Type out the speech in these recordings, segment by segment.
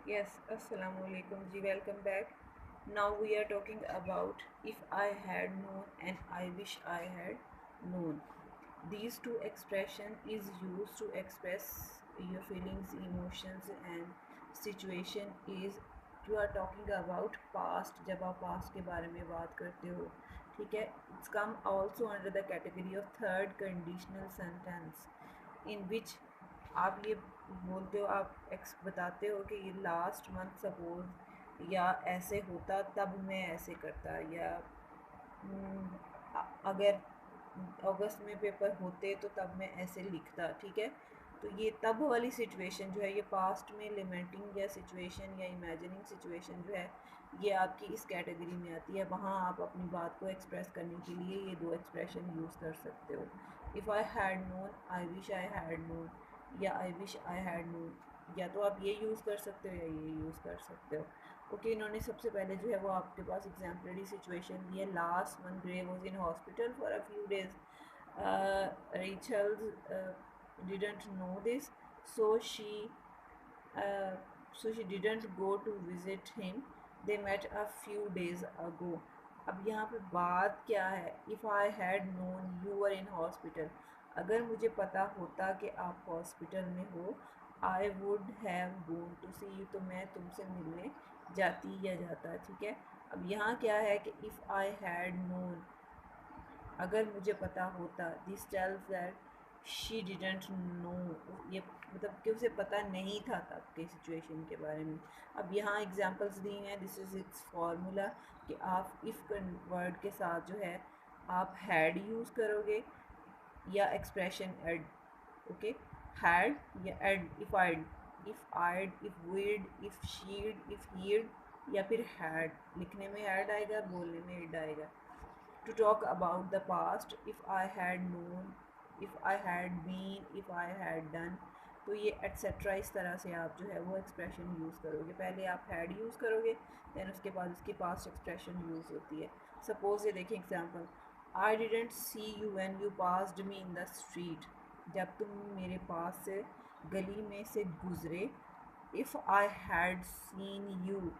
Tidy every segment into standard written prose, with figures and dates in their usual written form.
Yes, Assalamu alaikum ji, welcome back. Now we are talking about if I had known and I wish I had known. These two expression is used to express your feelings, emotions and situation is you are talking about past जब आप past के बारे में बात करते हो ठीक है. It's come also under the category of third conditional sentence in which आप ये बोलते हो आप एक्स बताते हो कि ये लास्ट मंथ सपोज या ऐसे होता तब मैं ऐसे करता या अगर अगस्त में पेपर होते तो तब मैं ऐसे लिखता ठीक है. तो ये तब वाली सिचुएशन जो है ये पास्ट में लिमेंटिंग या सिचुएशन या इमेजिनिंग सिचुएशन जो है ये आपकी इस कैटेगरी में आती है. वहाँ आप अपनी बात को एक्सप्रेस करने के लिए ये दो एक्सप्रेशन यूज़ कर सकते हो. If I had known, I wish I had known या I wish I had known. या तो आप ये यूज़ कर सकते हो या ये यूज़ कर सकते हो. ओके इन्होंने सबसे पहले जो है वो आपके पास एग्जाम्पलरी सिचुएशन दी है. Last month grey was in hospital for a few days. Rachel didn't know this, so uh, she didn't go to visit him. They met a few days ago. अब यहाँ पे बात क्या है? If I had known you were in hospital, अगर मुझे पता होता कि आप हॉस्पिटल में हो, I would have gone to see you, तो मैं तुमसे मिलने जाती या जाता. ठीक है. अब यहाँ क्या है कि इफ़ आई हैड नोन, अगर मुझे पता होता. This tells that she didn't know, ये मतलब कि उसे पता नहीं था तब के सिचुएशन के बारे में. अब यहाँ एग्जांपल्स दी हैं. दिस इज़ इट्स फार्मूला कि आप इफ़ वर्ड के साथ जो है आप हैड यूज़ करोगे या एक्सप्रेशन एड. ओके हैड या ed. If we'd, if she'd, if he'd या फिर हैड. लिखने में हैड आएगा, बोलने में इड आएगा. To talk about the past, if I had known, if I had been, if I had done. तो ये एट्सेट्रा इस तरह से आप जो है वो एक्सप्रेशन यूज़ करोगे. पहले आप हैड यूज़ करोगे दैन उसके बाद उसकी पास्ट एक्सप्रेशन यूज़ होती है. सपोज ये देखें example. I didn't C you when you passed me in the street. जब तुम मेरे पास से गली में से गुज़रे. If I had seen you,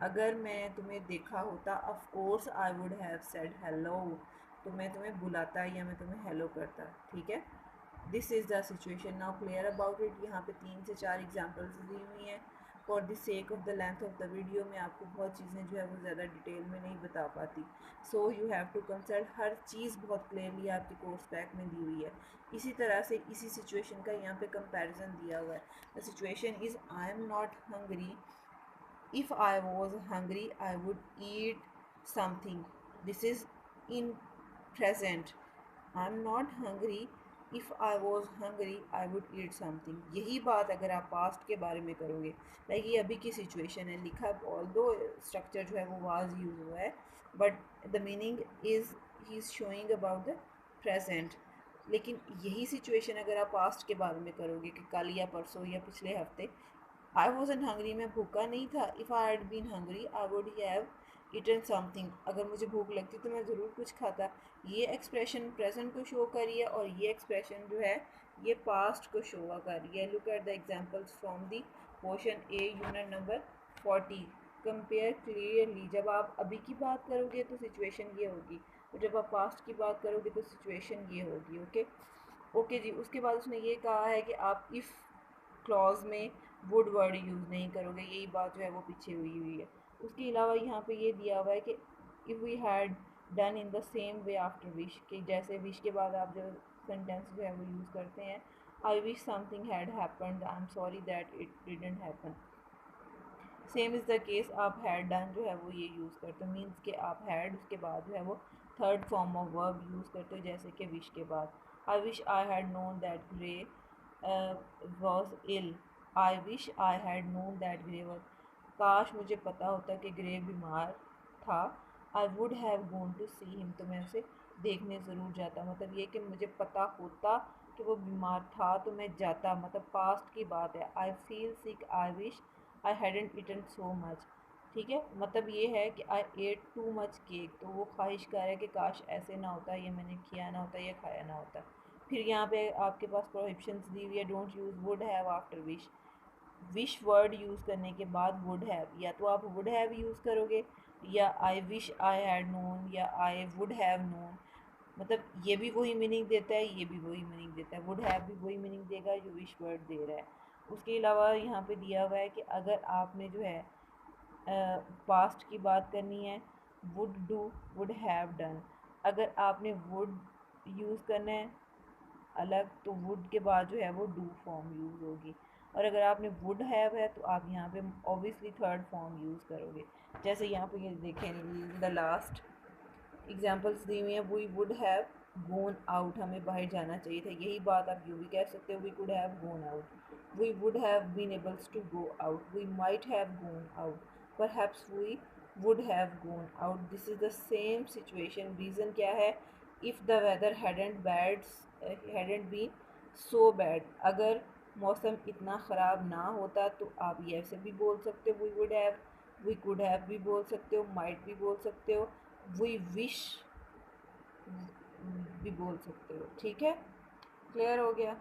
अगर मैं तुम्हें देखा होता. Of course I would have said hello, तो मैं तुम्हें बुलाता या मैं तुम्हें हेलो करता. ठीक है. This is the situation. Now clear about it. यहाँ पे 3 से 4 एग्जांपल्स दी हुई हैं. For the sake of the length of the video मैं आपको बहुत चीज़ें जो है वो ज़्यादा डिटेल में नहीं बता पाती. So you have to consult. हर चीज़ बहुत क्लियरली आपके कोर्स पैक में दी हुई है. इसी तरह से इसी सिचुएशन का यहाँ पे कंपैरिजन दिया हुआ है. The situation is I am not hungry. If I was hungry, I would eat something. This is in present. I'm not hungry. If I was hungry, I would eat something. यही बात अगर आप past के बारे में करोगे. Like ये अभी की सिचुएशन है लिखा. ऑल दो स्ट्रक्चर जो है वो वाज यूज हुआ है but the meaning is he is showing about the present. लेकिन यही सिचुएशन अगर आप पास्ट के बारे में करोगे कि कल या परसों या पिछले हफ्ते. आई वॉजन हंग्री, मैं भूखा नहीं था. If I had been hungry I would have eaten something. अगर मुझे भूख लगती तो मैं ज़रूर कुछ खाता. ये एक्सप्रेशन प्रेजेंट को शो कर रही है और ये एक्सप्रेशन जो है ये पास्ट को शो कर रही है. Look at the examples from the portion a unit number 40. Compare clearly. जब आप अभी की बात करोगे तो सिचुएशन ये होगी और जब आप पास्ट की बात करोगे तो सिचुएशन ये होगी. ओके ओके जी. उसके बाद उसने ये कहा है कि आप इफ़ क्लॉज में वुड वर्ड यूज़ नहीं करोगे. यही बात जो है वो पीछे हुई है. उसके अलावा यहाँ पे ये दिया हुआ है कि if we had done in the same way after wish, कि जैसे विश के बाद आप जो सेंटेंस जो है वो यूज़ करते हैं. I wish something had happened, I am sorry that it didn't happen. Same is the case. आप हैड डन जो है वो ये यूज़ करते हो. मीन्स कि आप हैड उसके बाद जो है वो third form of verb use करते हो जैसे कि विश के बाद. I wish I had known that Gray was ill. I wish I had known that Gray was. काश मुझे पता होता कि ग्रे बीमार था. I would have gone to see him, तो मैं उसे देखने ज़रूर जाता. मतलब ये कि मुझे पता होता कि वो बीमार था तो मैं जाता. मतलब पास्ट की बात है. I feel sick. I wish I hadn't eaten so much. ठीक है. मतलब ये है कि I ate too much cake, तो वो ख्वाहिश कर है कि काश ऐसे ना होता, ये मैंने किया ना होता, ये खाया ना होता. फिर यहाँ पे आपके पास प्रोहिबिशंस दी हुई है. Don't use would have after wish. Wish word use करने के बाद वुड हैव, या तो आप वुड हैव यूज़ करोगे, या I wish I had known, या आई वुड हैव नोन। मतलब ये भी वही मीनिंग देता है, ये भी वही मीनिंग देता है। वुड हैव भी वही मीनिंग देगा जो विश वर्ड दे रहा है। उसके अलावा यहाँ पे दिया हुआ है कि अगर आपने जो है पास्ट की बात करनी है, would do, would have done. अगर आपने वुड यूज़ करना है अलग, तो वुड के बाद जो है वो डू फॉर्म यूज़ होगी। और अगर आपने वुड हैव है तो आप यहाँ पे ऑब्वियसली थर्ड फॉर्म यूज़ करोगे। जैसे यहाँ पे ये देखें, द लास्ट एग्जाम्पल्स दी हुई हैं। We would have gone out, हमें बाहर जाना चाहिए था, यही बात आप यूँ भी कह सकते हो, we could have gone out. We would have been ables to go out, we might have gone out, perhaps we would have gone out. This is the same situation. Reason क्या है? If the weather hadn't been so bad, अगर मौसम इतना ख़राब ना होता तो आप ये ऐसे भी बोल सकते हो, we would have, we could have भी बोल सकते हो, माइट भी बोल सकते हो, वी विश भी बोल सकते हो। ठीक है, क्लियर हो गया?